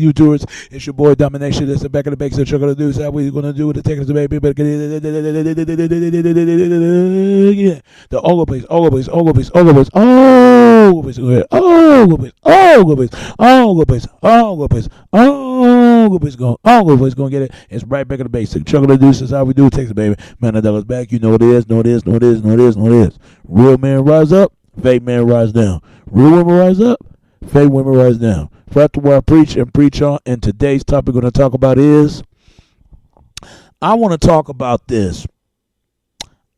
YouTubers, it's your boy Domination. It's the back of the bake. So you're gonna do is how we gonna do with the Texas baby. But yeah, the all place, all place, all place, all place, all place, all place, all place, all place, all place, all place, all place, gonna get it. It's right back in the basic. Chuckle the deuce is how we do Texas baby. Man, the dollar's back. You know what it is. Know it is. Know it is. Know it is. Know it is. Real men rise up. Fake men rise down. Real women rise up. Fake women rise down. That's where I preach and preach on. And today's topic we're going to talk about is, I want to talk about this.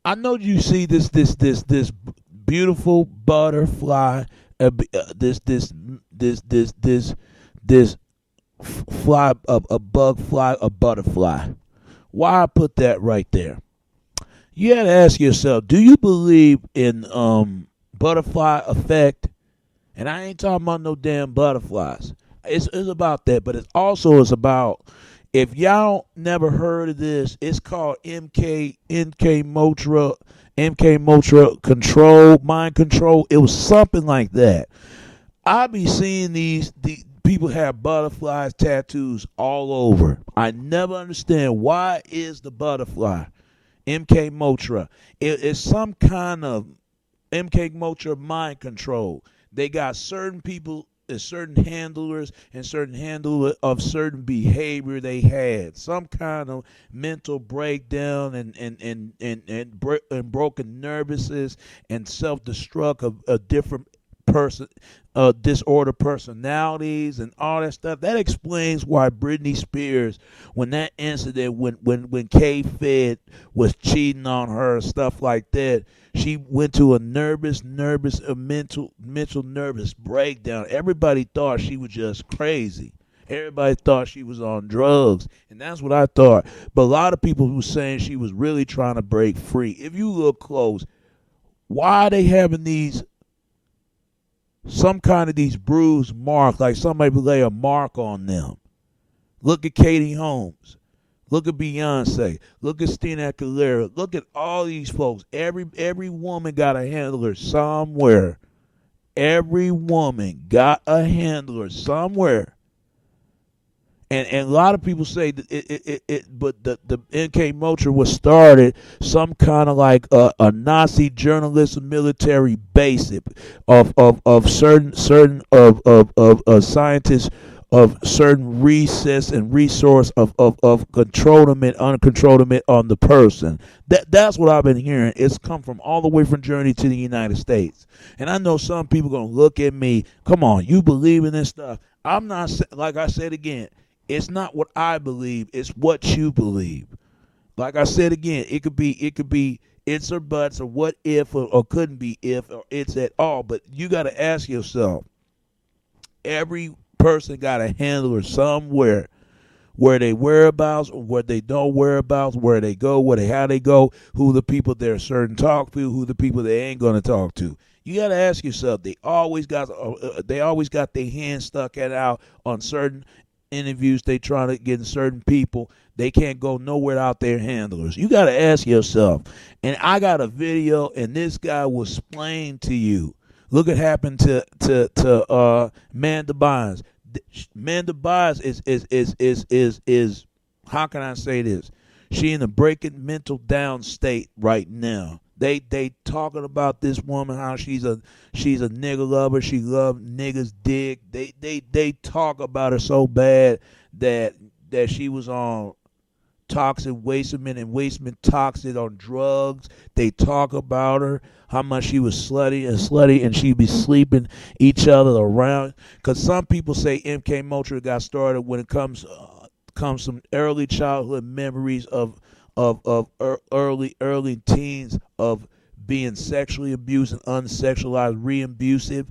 I know you see this beautiful butterfly, this fly, a bug fly, a butterfly. Why I put that right there? You had to ask yourself, do you believe in butterfly effect? And I ain't talking about no damn butterflies. It's about that, but it also is about, if y'all never heard of this, it's called MK Motra control, mind control. It was something like that. I be seeing the people have butterflies tattoos all over. I never understand, why is the butterfly MK Motra? It's some kind of MK Motra mind control. They got certain people, certain handlers, and certain handler of certain behavior they had. Some kind of mental breakdown and broken nervousness and self-destruct of different person, disorder personalities and all that stuff. That explains why Britney Spears, when that incident, when K-Fed was cheating on her, stuff like that, she went to a mental nervous breakdown. Everybody thought she was just crazy. Everybody thought she was on drugs, and that's what I thought. But a lot of people were saying she was really trying to break free. If you look close, why are they having some kind of these bruised marks, like somebody would lay a mark on them? Look at Katie Holmes. Look at Beyonce. Look at Christina Aguilera. Look at all these folks. Every woman got a handler somewhere. Every woman got a handler somewhere. And a lot of people say that but the NK Motra was started some kind of like a Nazi journalism military base of certain scientists of certain recess and resource of controlment, uncontrollment on the person. That's what I've been hearing. It's come from all the way from Germany to the United States. And I know some people gonna look at me, come on, you believe in this stuff. I'm not, like I said again, it's not what I believe, it's what you believe. Like I said again, it could be it's or buts or what if or couldn't be if or it's at all. But you got to ask yourself, every person got a handler somewhere, where they whereabouts or where they don't whereabouts, where they go, how they go, who the people they're certain talk to, who the people they ain't gonna talk to. You got to ask yourself, they always got their hands stuck out on certain interviews they trying to get in certain people. They can't go nowhere without their handlers. You got to ask yourself. And I got a video, and this guy will explain to you. Look what happened to Amanda Bynes. Amanda Bynes is how can I say this? She in a breaking mental down state right now. They talking about this woman, how she's a nigga lover, she love niggas dick. They talk about her so bad that she was on toxic wasteman toxic on drugs. They talk about her, how much she was slutty and she be sleeping each other around. Because some people say MK Motra got started when it comes some early childhood memories of early teens of being sexually abused and unsexualized, re-abusive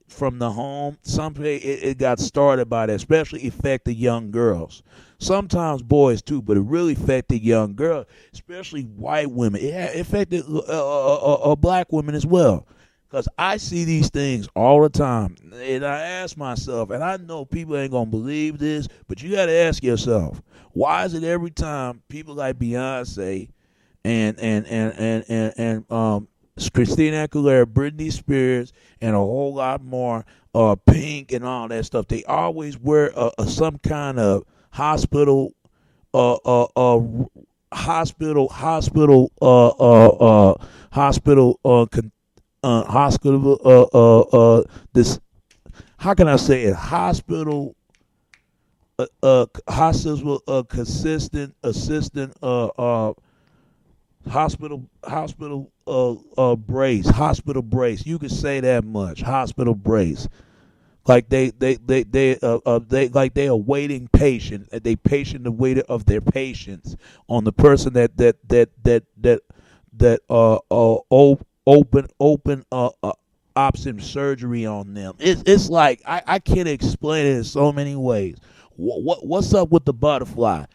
from the home. It got started by that, especially affected young girls. Sometimes boys too, but it really affected young girls, especially white women. It affected black women as well. Because I see these things all the time. And I ask myself, and I know people ain't going to believe this, but you got to ask yourself, why is it every time people like Beyonce and Christina Aguilera, Britney Spears, and a whole lot more. Pink and all that stuff. They always wear some kind of hospital, uh, uh, uh, hospital, hospital, hospital. This, how can I say it? Hospital, consistent assistant, hospital brace. You could say that much. Hospital brace. Like they like they are waiting patient. They patient the weight of their patience on the person that open option surgery on them. It's like I can't explain it in so many ways. What's up with the butterfly?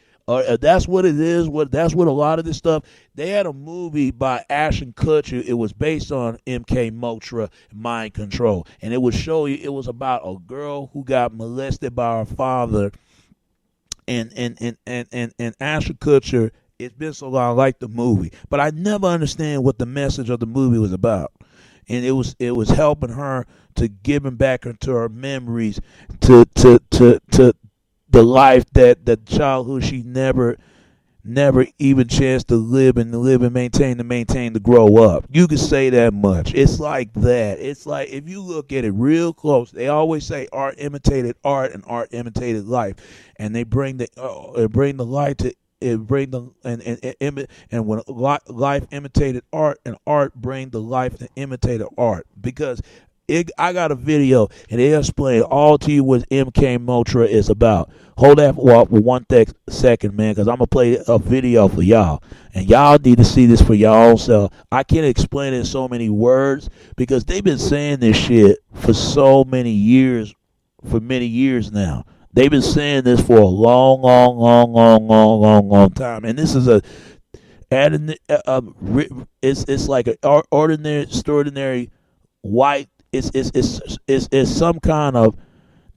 That's what it is. That's what a lot of this stuff. They had a movie by Ashton Kutcher. It was based on MK Ultra Mind Control, and it would show you. It was about a girl who got molested by her father, and Ashton Kutcher. It's been so long, I like the movie, but I never understand what the message of the movie was about. And it was helping her to giving back into her memories to the life that the childhood she never even chance to live and maintain to grow up. You could say that much. It's like that. It's like if you look at it real close, they always say art imitated art and art imitated life, and they bring the light to it bring the and when life imitated art and art bring the life to imitated art because I got a video and they explain all to you what MK Ultra is about. Hold that for second, man, because I'm going to play a video for y'all. And y'all need to see this for y'all own self. I can't explain it in so many words because they've been saying this shit for many years now. They've been saying this for a long time. And this is it's like an ordinary white. It's some kind of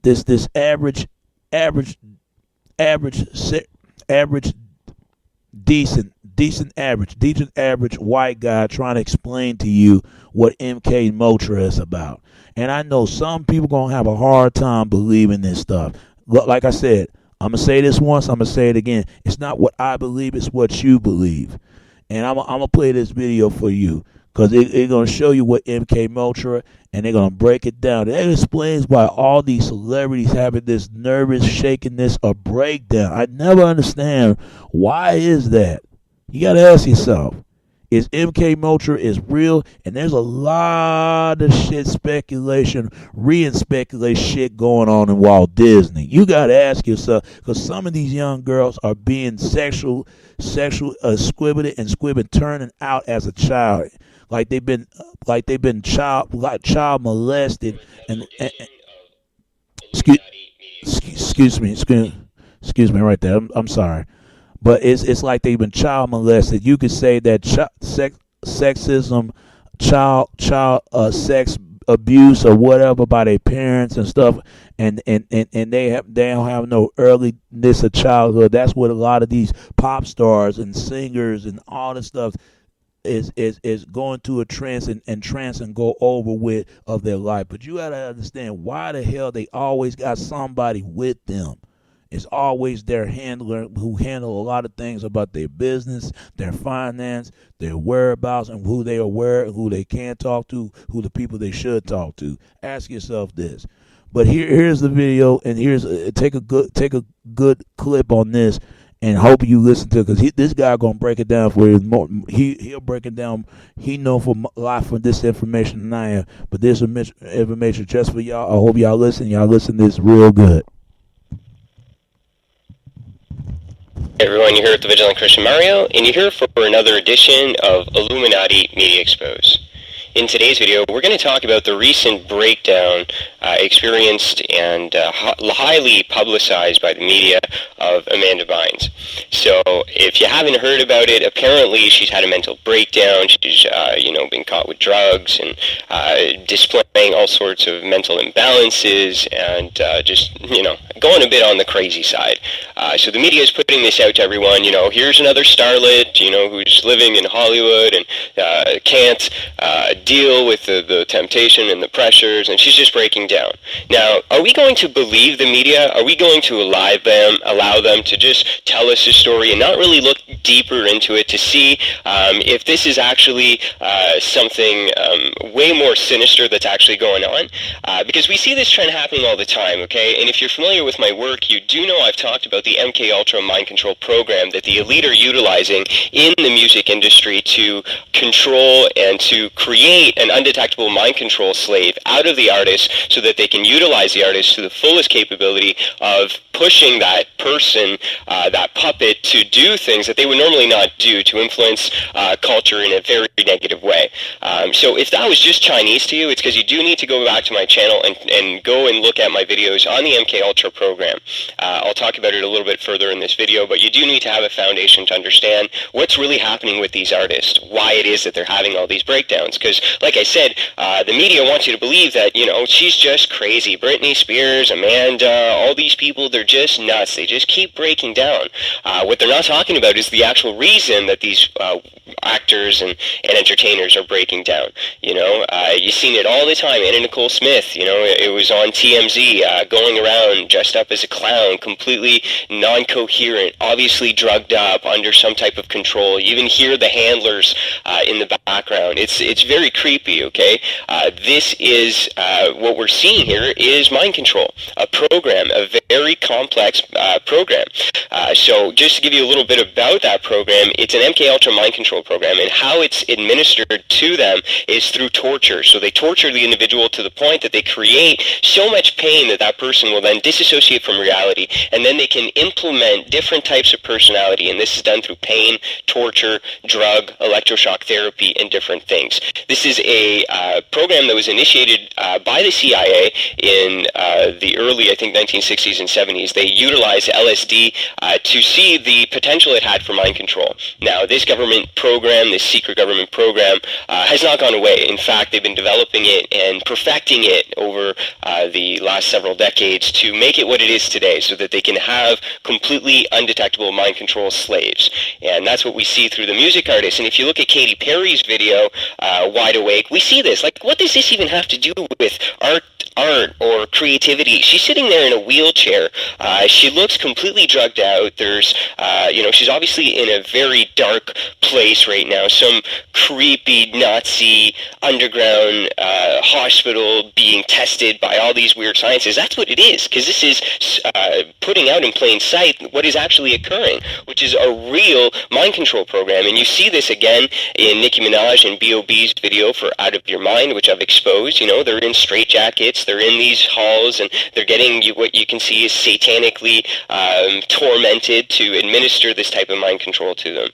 this average average average decent average white guy trying to explain to you what MK Ultra is about. And I know some people gonna have a hard time believing this stuff. Like I said, I'm gonna say this once, I'm gonna say it again. It's not what I believe, it's what you believe. And I'm gonna play this video for you because it's going to show you what MK Ultra, and they're going to break it down. That explains why all these celebrities having this nervous shakiness or breakdown. I never understand why is that. You got to ask yourself, is MK Ultra is real? And there's a lot of speculation shit going on in Walt Disney. You got to ask yourself, because some of these young girls are being sexual squibbing and squibbing, turning out as a child. Like they've been child molested and excuse me right there. I'm sorry, but it's like they've been child molested. You could say that sexism, sex abuse or whatever by their parents and stuff, and they don't have no earliness of childhood. That's what a lot of these pop stars and singers and all this stuff is going to a trance and go over with of their life. But you gotta understand why the hell they always got somebody with them. It's always their handler who handle a lot of things about their business, their finance, their whereabouts, and who they are aware, who they can talk to, who the people they should talk to. Ask yourself this. But here's the video, and take a good clip on this. And hope you listen to it because this guy gonna break it down for you more. He'll break it down. He know for a lot from this information than I am. But this information just for y'all. I hope y'all listen. Y'all listen to this real good. Hey everyone, you're here with the Vigilant Christian Mario, and you're here for another edition of Illuminati Media Expose. In today's video, we're going to talk about the recent breakdown experienced and highly publicized by the media of Amanda Bynes. So if you haven't heard about it, apparently she's had a mental breakdown. She's been caught with drugs and displaying all sorts of mental imbalances and going a bit on the crazy side. So the media is putting this out to everyone. Here's another starlet, who's living in Hollywood and can't deal with the temptation and the pressures, and she's just breaking down. Now, are we going to believe the media? Are we going to allow them to just tell us a story and not really look deeper into it to see if this is actually something way more sinister that's actually going on? Because we see this trend happening all the time, okay? And if you're familiar with my work, you do know I've talked about the MK Ultra mind control program that the elite are utilizing in the music industry to control and to create an undetectable mind control slave out of the artist so that they can utilize the artist to the fullest capability of pushing that person, that puppet, to do things that they would normally not do, to influence culture in a very negative way. So if that was just Chinese to you, it's because you do need to go back to my channel and go and look at my videos on the MK Ultra program. I'll talk about it a little bit further in this video, but you do need to have a foundation to understand what's really happening with these artists, why it is that they're having all these breakdowns. Because, like I said, the media wants you to believe that, she's just crazy. Britney Spears, Amanda, all these people, they're just nuts. They just keep breaking down. What they're not talking about is the actual reason that these actors and entertainers are breaking down. You've seen it all the time. Anna Nicole Smith, it was on TMZ, going around dressed up as a clown, completely non-coherent, obviously drugged up, under some type of control. You even hear the handlers in the background. It's very creepy, okay? This is what we're seeing here is mind control, a program, a very complex program. So just to give you a little bit about that program, it's an MK Ultra mind control program, and how it's administered to them is through torture. So they torture the individual to the point that they create so much pain that that person will then disassociate from reality, and then they can implement different types of personality, and this is done through pain, torture, drug, electroshock therapy, and different things. This is a program that was initiated by the CIA in the early, I think, 1960s and 70s. They utilized LSD to see the potential it had for mind control. Now, this government program, this secret government program, has not gone away. In fact, they've been developing it and perfecting it over the last several decades to make it what it is today, so that they can have completely undetectable mind control slaves. And that's what we see through the music artists. And if you look at Katy Perry's video, Wide Awake, we see this. Like, what does this even have to do with art or creativity? She's sitting there in a wheelchair. She looks completely drugged out. There's, she's obviously in a very dark place right now. Some creepy Nazi underground hospital being tested by all these weird sciences. That's what it is, because this is putting out in plain sight what is actually occurring, which is a real mind control program. And you see this again in Nicki Minaj and B.O.B.'s video for Out of Your Mind, which I've exposed. They're in straitjackets, they're in these halls, and they're getting what you can see is satanically tormented to administer this type of mind control to them.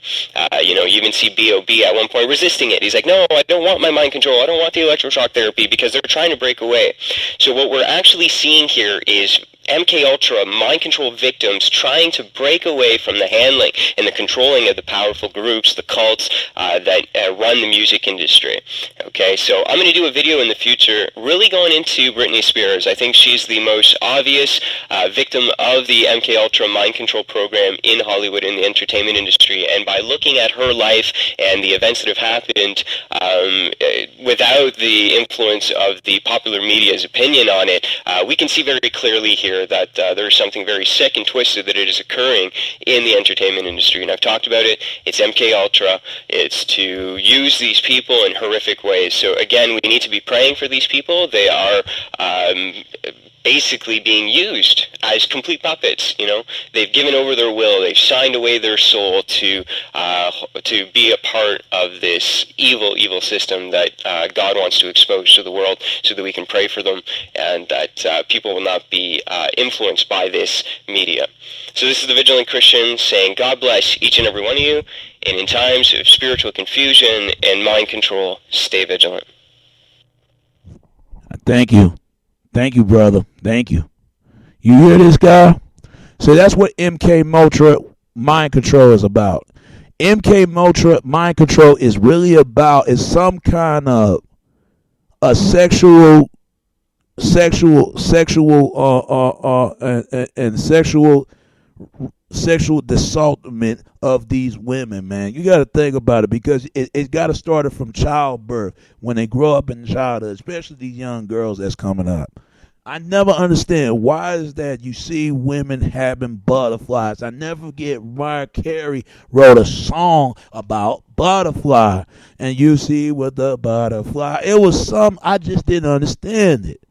You even see B.O.B. at one point resisting it. He's like, no, I don't want my mind control. I don't want the electroshock therapy, because they're trying to break away. So what we're actually seeing here is MK Ultra mind control victims trying to break away from the handling and the controlling of the powerful groups, the cults that run the music industry. Okay, so I'm going to do a video in the future really going into Britney Spears. I think she's the most obvious victim of the MK Ultra mind control program in Hollywood, in the entertainment industry. And by looking at her life and the events that have happened without the influence of the popular media's opinion on it, we can see very clearly here that there is something very sick and twisted that it is occurring in the entertainment industry. And I've talked about it. It's MK Ultra. It's to use these people in horrific ways. So again, we need to be praying for these people. They are basically being used as complete puppets. They've given over their will. They've signed away their soul to be a part of this evil system that God wants to expose to the world, so that we can pray for them and that people will not be influenced by this media. So this is the Vigilant Christian saying, God bless each and every one of you, and in times of spiritual confusion and mind control, stay vigilant. Thank you, brother. Thank you. You hear this guy? So that's what MK Ultra mind control is about. MK Ultra mind control is really about is some kind of a sexual and sexual assaultment of these women, man. You got to think about it because it got to start it from childbirth when they grow up in childhood, especially these young girls that's coming up. I never understand why is that you see women having butterflies. I never get Mariah Carey wrote a song about butterfly and you see with the butterfly. It was some I just didn't understand it.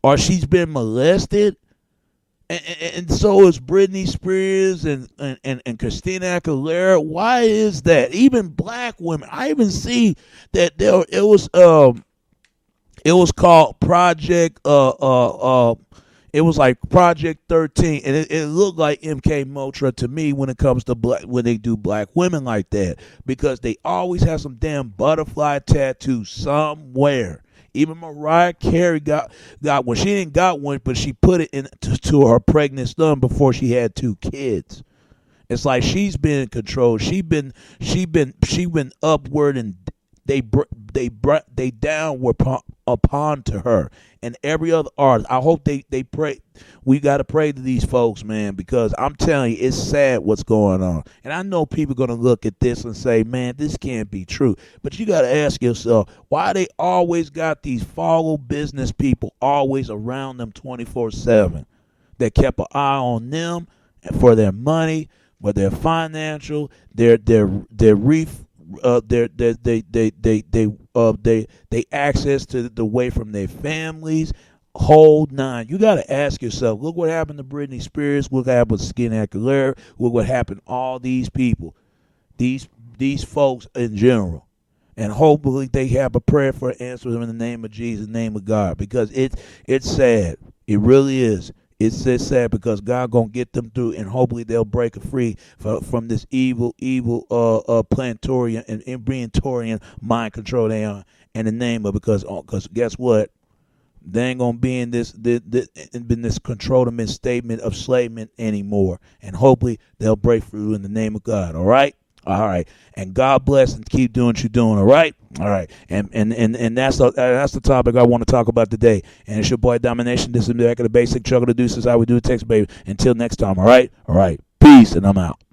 Or she's been molested. And so is Britney Spears and Christina Aguilera. Why is that? Even black women. I even see that it was called Project it was like Project 13 and it looked like MK Ultra to me when it comes to black when they do black women like that because they always have some damn butterfly tattoo somewhere. Even Mariah Carey got one. She didn't got one, but she put it in to her pregnant son before she had 2 kids. It's like she's been in control. She been upward and they downward upon to her and every other artist. I hope they pray. We got to pray to these folks, man, because I'm telling you, it's sad what's going on. And I know people are going to look at this and say, man, this can't be true. But you got to ask yourself, why they always got these follow business people always around them 24/7 that kept an eye on them for their money, for their financial, their they access to the way from their families, whole nine. You got to ask yourself. Look what happened to Britney Spears. Look what happened to Christina Aguilera. Look what happened to all these people, these folks in general. And hopefully they have a prayer for an answer in the name of Jesus, in the name of God, because it's sad. It really is. It's sad because God gonna get them through, and hopefully they'll break free from this evil plantorian and embryonitorian mind control they are in the name of because guess what? They ain't gonna be in this controlment statement of enslavement anymore, and hopefully they'll break through in the name of God. All right. All right, and God bless and keep doing what you're doing. All right, and that's the topic I want to talk about today. And it's your boy Domination. This is back of the basic chuckle to do. This is how we do it, text baby. Until next time. All right, peace, and I'm out.